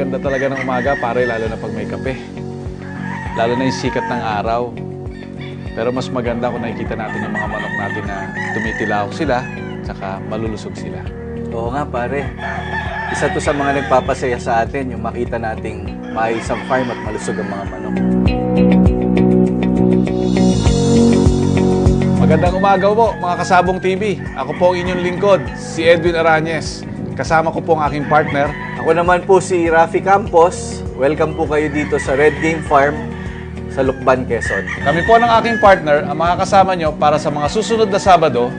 ganda talaga ng umaga, pare, lalo na pag may kape. Lalo na yung sikat ng araw. Pero mas maganda kung nakikita natin yung mga manok natin na tumitilawak sila, tsaka malulusog sila. Oo nga, pare. Isa to sa mga nagpapasaya sa atin, yung makita nating maayos ang farm at malusog ang mga manok. Magandang umaga po, mga Kasabong TV. Ako po ang inyong lingkod, si Edwin Arañez. Kasama ko po ang aking partner. Ako naman po si Rafi Campos. Welcome po kayo dito sa Red Game Farm sa Lucban, Quezon. Kami po ng aking partner ang mga kasama nyo para sa mga susunod na Sabado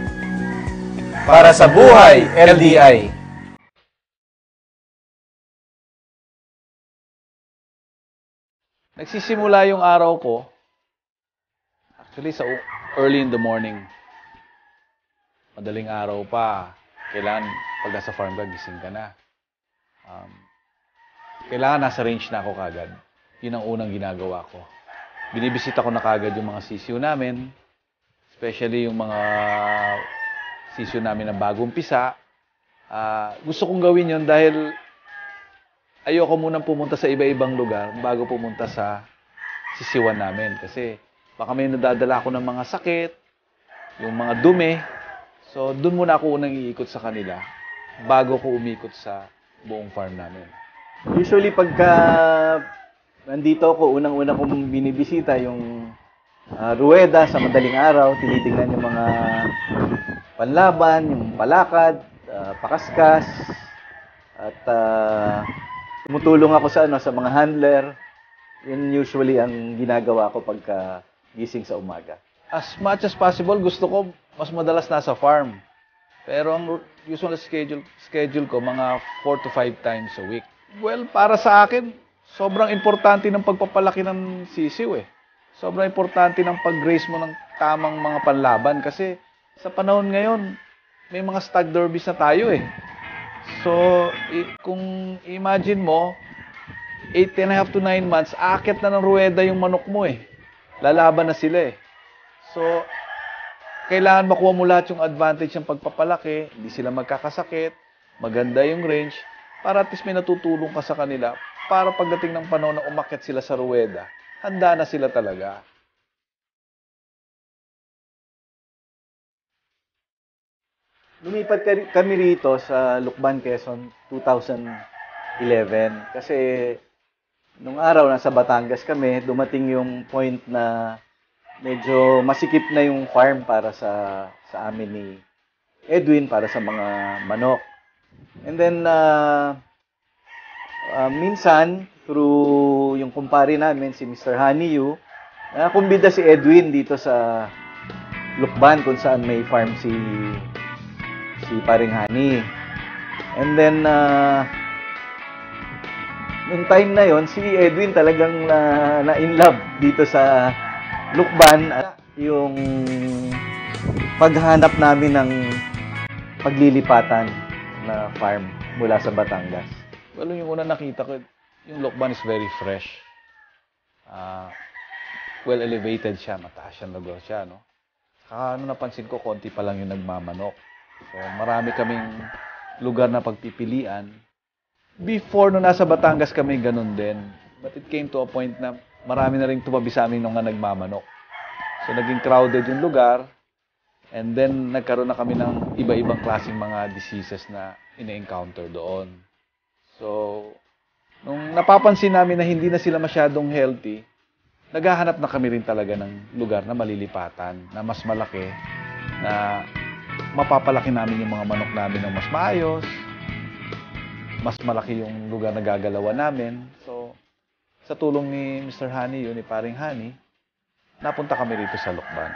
Para sa Buhay LDI. Nagsisimula yung araw ko, actually sa early in the morning. Madaling araw pa. Kailangan, pag nasa farm ka, gising ka na. Kailangan nasa range na ako kagad. Yun ang unang ginagawa ko. Binibisita ko na kagad yung mga sisiyo namin. Especially yung mga sisiyo namin na bagong pisa. Gusto kong gawin yun dahil ayoko munang pumunta sa iba-ibang lugar bago pumunta sa sisiwan namin. Kasi baka may nadadala ako ng mga sakit, yung mga dumi. So, doon muna ako unang iikot sa kanila bago ko umikot sa buong farm namin. Usually, pagka nandito ako, unang-una kong binibisita yung ruweda sa madaling araw, tinitingnan yung mga panlaban, yung palakad, pakaskas, at tumutulong ako sa mga handler. Yun usually ang ginagawa ko pagka gising sa umaga. As much as possible, gusto ko mas madalas nasa farm. Pero ang usual schedule ko, mga 4 to 5 times a week. Well, para sa akin, sobrang importante ng pagpapalaki ng sisiw eh. Sobrang importante ng pag-raise mo ng tamang mga panlaban. Kasi sa panahon ngayon, may mga stag derbies na tayo eh. So, kung imagine mo, 8.5 to 9 months, aakyat na ng ruweda yung manok mo eh. Lalaban na sila eh. So, kailangan makuha mo lahat yung advantage ng pagpapalaki, hindi sila magkakasakit, maganda yung range, para at least may natutulong ka sa kanila, para pagdating ng panahon na umakyat sila sa ruweda, handa na sila talaga. Lumipat kami rito sa Lucban, Quezon, 2011. Kasi nung araw, nasa Batangas kami, dumating yung point na medyo masikip na yung farm para sa amin ni Edwin, para sa mga manok. And then, minsan, through yung kumpare namin, si Mr. Honey Yu, kumbida si Edwin dito sa Lucban, kung saan may farm si Paring Honey. And then, nung time na yon, si Edwin talagang na-in love dito sa Lucban at yung paghanap namin ng paglilipatan na farm mula sa Batangas. Well, yung una nakita ko, yung Lucban is very fresh. Well elevated siya, mataas siya, lugar siya, no? Saka napansin ko, konti pa lang yung nagmamanok. So, marami kaming lugar na pagpipilian. Before, nung nasa Batangas kami, ganun din. But it came to a point na marami na rin tumabi sa amin nung nga nagmamanok. So, naging crowded yung lugar. And then, nagkaroon na kami ng iba-ibang klaseng mga diseases na ina-encounter doon. So, nung napapansin namin na hindi na sila masyadong healthy, naghahanap na kami rin talaga ng lugar na malilipatan, na mas malaki, na mapapalaki namin yung mga manok namin ng mas maayos, mas malaki yung lugar na gagalawan namin. So, sa tulong ni Mr. Honey, ni Paring Honey, napunta kami rito sa Lucban.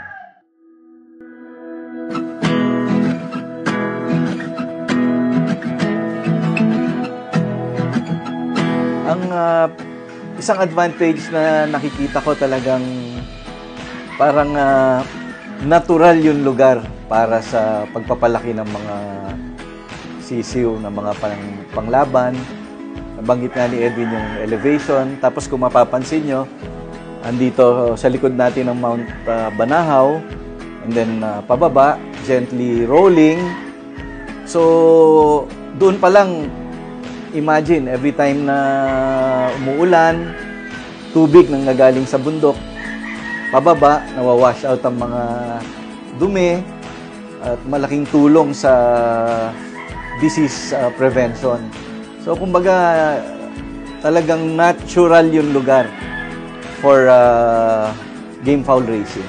Ang isang advantage na nakikita ko talagang parang natural yung lugar para sa pagpapalaki ng mga sisiw, ng mga panglaban. Nabanggit nga ni Edwin yung elevation. Tapos kung mapapansin nyo, andito sa likod natin ng Mount Banahaw, and then pababa, gently rolling. So, doon pa lang imagine, every time na umuulan, tubig nang nagaling sa bundok, pababa, nawawash out ang mga dumi, at malaking tulong sa disease prevention. So, kumbaga, talagang natural yung lugar for game fowl racing.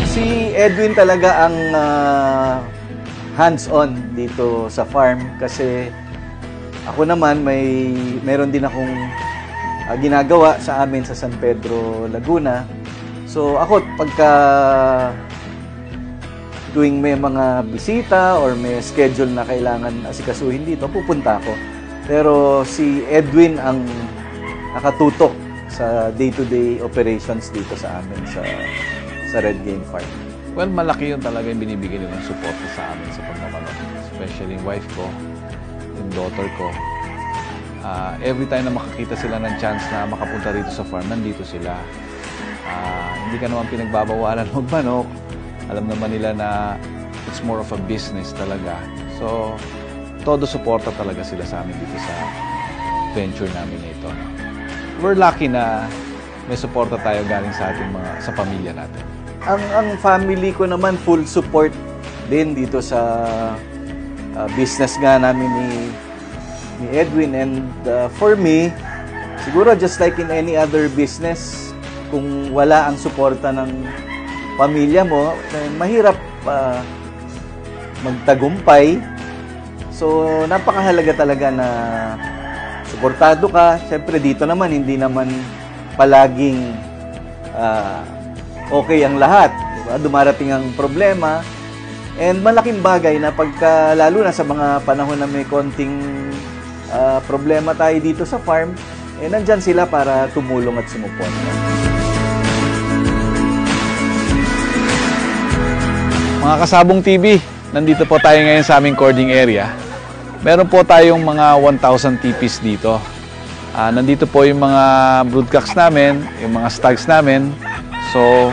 Si Edwin talaga ang hands-on dito sa farm kasi ako naman meron din akong ginagawa sa amin sa San Pedro, Laguna. So ako pagka tuwing may mga bisita or may schedule na kailangan asikasuhin dito, pupunta ako. Pero si Edwin ang nakatutok sa day-to-day operations dito sa amin sa Red Game Farm. Well, malaki yun talaga yung binibigay nilang suporta sa amin sa pagmamanok. Especially yung wife ko, yung daughter ko. Every time na makakita sila ng chance na makapunta rito sa farm, nandito sila. Hindi ka naman pinagbabawalan magmanok. Alam naman nila na it's more of a business talaga. So, todo suporta talaga sila sa amin dito sa venture namin ito. We're lucky na may suporta tayo galing sa ating sa pamilya natin. Ang family ko naman full support din dito sa business nga namin ni Edwin, and for me, siguro just like in any other business, kung wala ang suporta ng pamilya mo, mahirap magtagumpay. So, napakahalaga talaga na suportado ka. Siyempre, dito naman, hindi naman palaging okay ang lahat. Diba? Dumarating ang problema. And malaking bagay na pagka, lalo na sa mga panahon na may konting problema tayo dito sa farm, nandyan sila para tumulong at sumuporta. Mga Kasabong TV, nandito po tayo ngayon sa aming cording area. Meron po tayong mga 1,000 tipis dito. Nandito po yung mga broodcocks namin, yung mga stags namin. So,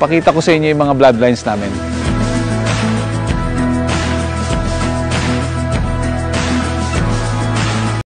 pakita ko sa inyo yung mga bloodlines namin.